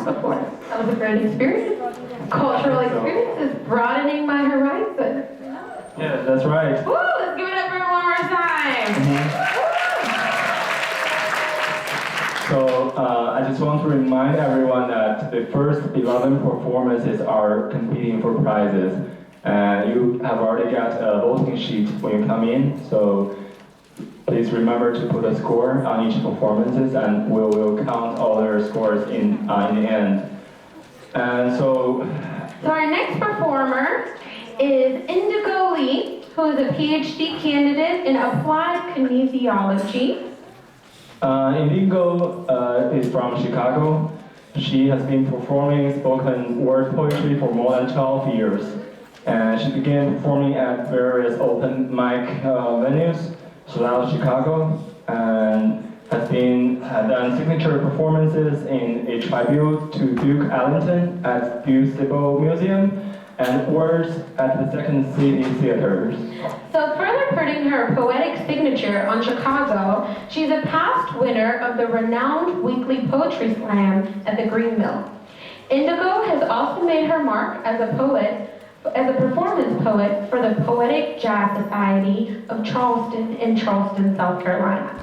before. That was a great experience. Cultural experience is broadening my horizon. Yeah, that's right. Woo! Let's give it up for one more time. So I just want to remind everyone that the first 11 performances are competing for prizes. And you have already got a voting sheet when you come in. So please remember to put a score on each performances, and we will count all their scores in the end. And so our next performer is Indigo Lee, who is a PhD candidate in applied kinesiology. Indigo is from Chicago. She has been performing spoken word poetry for more than 12 years. And she began performing at various open mic venues throughout Chicago, and has done signature performances in a tribute to Duke Ellington at WUSTL Museum, and words at the Second City Theaters. So further putting her poetic signature on Chicago, she's a past winner of the renowned weekly poetry slam at the Green Mill. Indigo has also made her mark as a performance poet for the Poetic Jazz Society of Charleston in Charleston, South Carolina.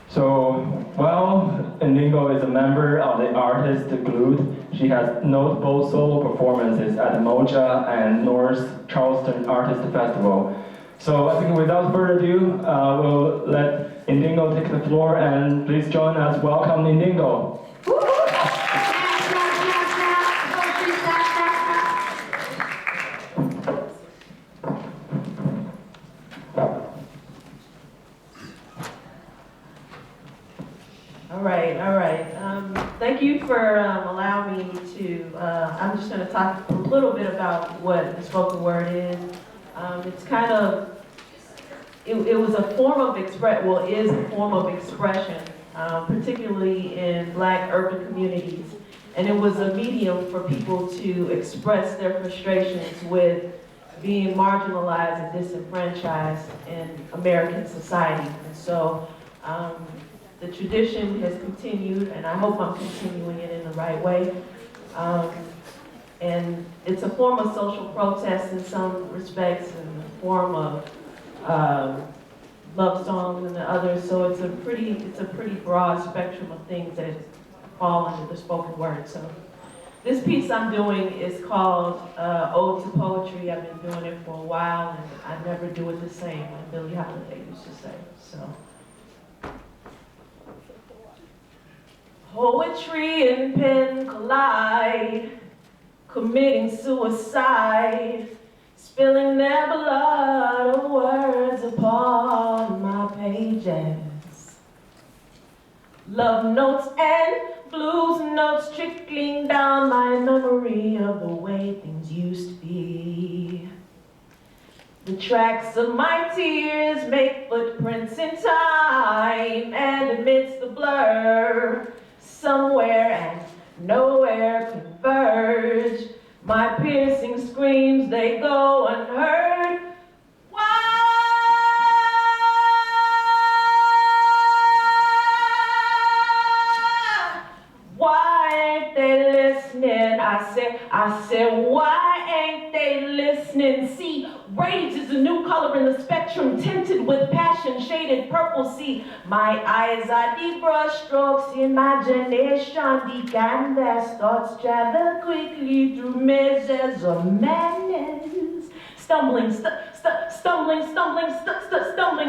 So, while Indigo is a member of the Artist Glued, she has notable solo performances at the Moja and North Charleston Artist Festival. So I think without further ado, we'll let Indigo take the floor, and please join us. Welcome, Indigo. All right. Thank you for allowing me to, I'm just going to talk a little bit about what the spoken word is. It's kind of, it was a form of is a form of expression, particularly in Black urban communities. And it was a medium for people to express their frustrations with being marginalized and disenfranchised in American society. And so, the tradition has continued, and I hope I'm continuing it in the right way. And it's a form of social protest in some respects, and a form of love songs and the others. So it's a pretty broad spectrum of things that fall under the spoken word. So this piece I'm doing is called Ode to Poetry. I've been doing it for a while, and I never do it the same, like Billie Holiday used to say. So. Poetry and pen collide, committing suicide, spilling their blood of words upon my pages. Love notes and blues notes trickling down my memory of the way things used to be. The tracks of my tears make footprints in time, and amidst the blur, somewhere and nowhere converge. My piercing screams, they go unheard. Why ain't they listening? I said, why ain't they listening? See, rage is a new color in the spectrum, tinted with passion, shaded purple. See, my eyes are the brush strokes, imagination, the canvas, thoughts travel quickly through measures of madness. Stumbling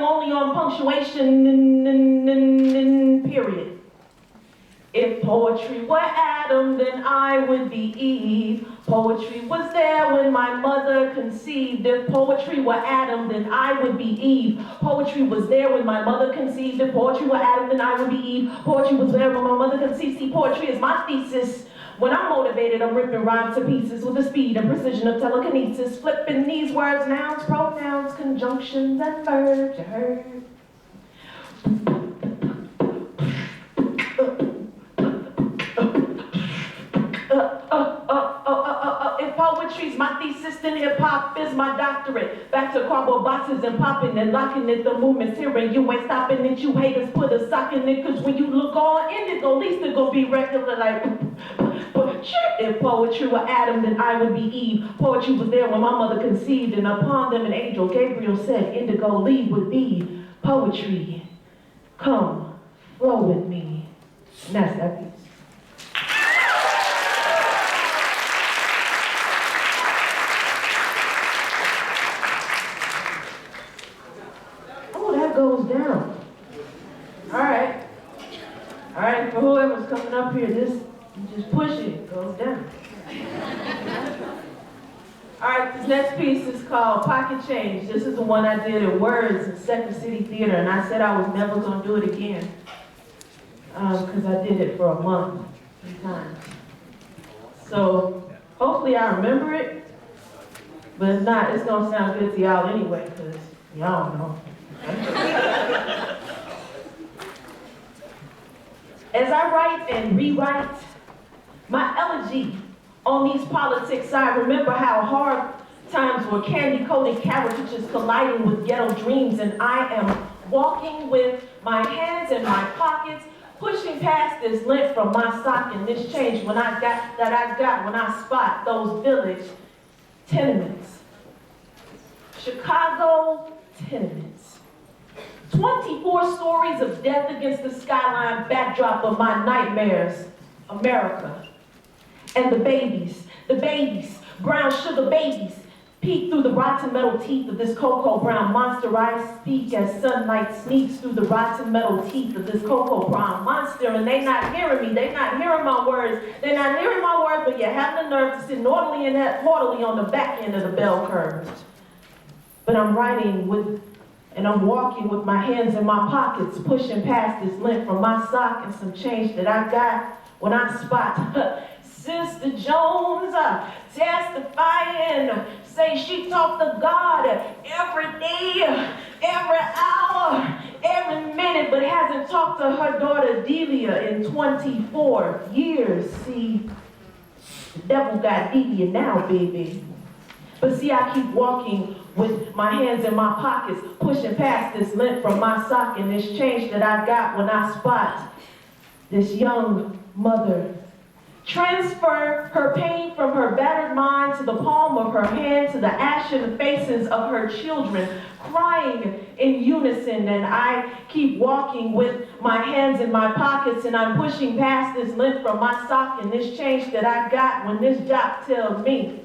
only on punctuation, period. If poetry were Adam, then I would be Eve. Poetry was there when my mother conceived. If poetry were Adam, then I would be Eve. Poetry was there when my mother conceived. If poetry were Adam, then I would be Eve. Poetry was there when my mother conceived. See, poetry is my thesis. When I'm motivated, I'm ripping rhymes to pieces with the speed and precision of telekinesis, flipping these words, nouns, pronouns, conjunctions, and verbs. You heard? If poetry's my thesis, then hip-hop is my doctorate. Back to cardboard boxes and popping and locking it. The movement's here and you ain't stopping it. You haters put a sock in it, cause when you look all indigo, at least it gon' be regular like If poetry were Adam, then I would be Eve. Poetry was there when my mother conceived, and upon them an angel Gabriel said, Indigo, lead with thee. Poetry, come, flow with me. And that's that piece. Oh, that goes down. All right. All right, for whoever's coming up here, just push it goes down. All right, this next piece is called Pocket Change. This is the one I did at Words in Second City Theater, and I said I was never going to do it again because I did it for a month 3 times. So hopefully I remember it, but if not, it's going to sound good to y'all anyway because y'all know. As I write and rewrite my elegy on these politics, I remember how hard times were candy-coated caricatures colliding with ghetto dreams, and I am walking with my hands in my pockets, pushing past this lint from my sock and this change when I got when I spot those village tenements. Chicago tenements. 24 stories of death against the skyline backdrop of my nightmares. America. And the babies, brown sugar babies, peek through the rotten metal teeth of this cocoa brown monster. I speak as sunlight sneaks through the rotten metal teeth of this cocoa brown monster, and they not hearing me, they not hearing my words, they're not hearing my words, but you have the nerve to sit orderly and haughtily on the back end of the bell curve. But I'm writing and I'm walking with my hands in my pockets, pushing past this lint from my sock and some change that I got when I spot Sister Jones testifying, say she talked to God every day, every hour, every minute, but hasn't talked to her daughter Delia in 24 years. See, the devil got Delia now, baby. But see, I keep walking with my hands in my pockets, pushing past this lint from my sock and this change that I got when I spot this young mother transfer her pain from her battered mind to the palm of her hand, to the ashen faces of her children, crying in unison. And I keep walking with my hands in my pockets, and I'm pushing past this lint from my sock and this change that I got when this jock tells me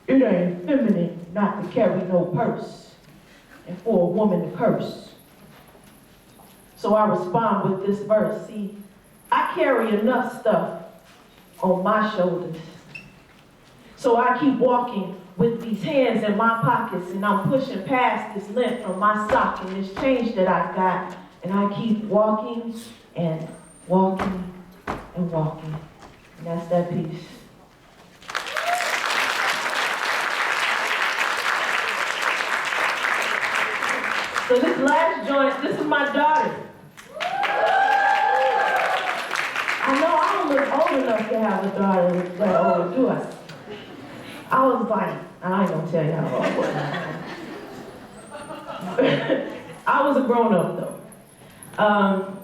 it ain't feminine not to carry no purse and for a woman to curse. So I respond with this verse. See, I carry enough stuff on my shoulders. So I keep walking with these hands in my pockets, and I'm pushing past this lint from my sock and this change that I got, and I keep walking and walking and walking. And that's that piece. So this last joint, this is my daughter. I know I don't look old enough to have a daughter that old, do I? I was like, I ain't gonna tell you how old I was. I was a grown-up though.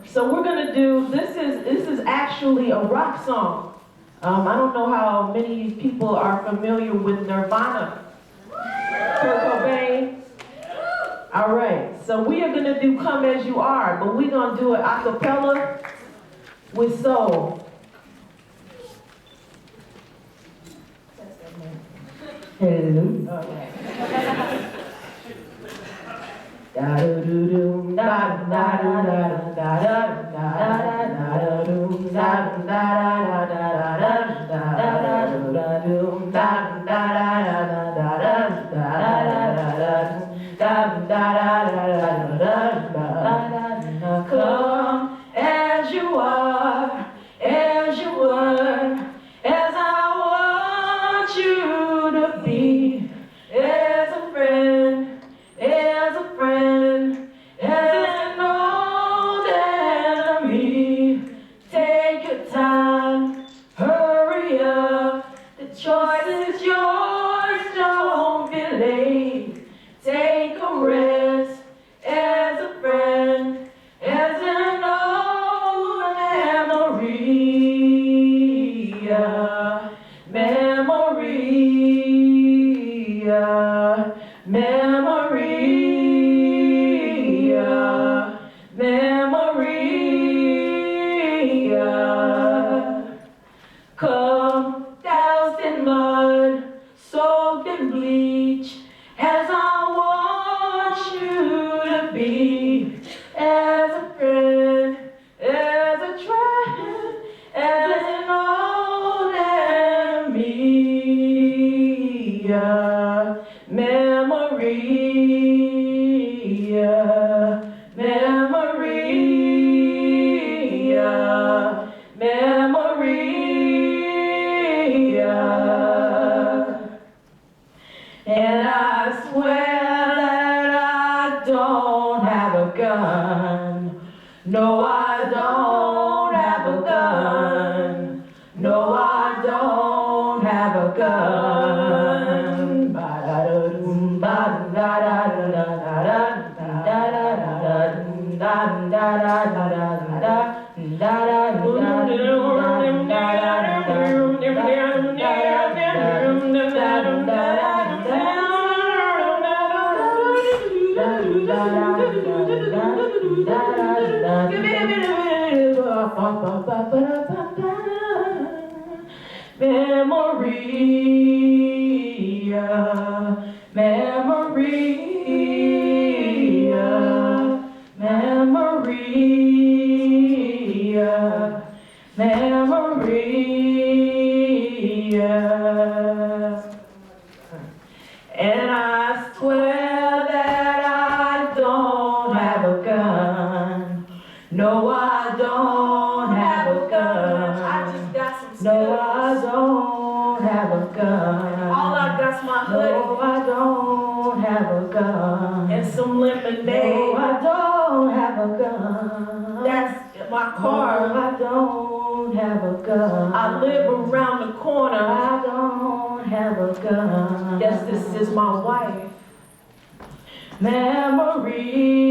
So we're gonna do, this is actually a rock song. I don't know how many people are familiar with Nirvana. Kurt Cobain. All right, so we are gonna do Come As You Are, but we're gonna do it a cappella with soul. Hello. Okay. Da do do do da da da da da da da da do da da da da da da da do da da da da da da. Come as you are, as you were, as I want you to be, as a friend, as a friend, as an old enemy. Take your time, hurry have a gun. Ba-da-da-dum, Memoria, Memoria, Memoria, Memoria. And I swear that I don't have a gun. No, I don't have a gun. I just got some skills. No, I don't have a gun. All I got's my No, hoodie I don't have a gun. and some lemonade. No, I don't have a gun. That's my car. No, I don't have a gun. I live around the corner. I don't have a gun. Yes, this is my wife. Memory.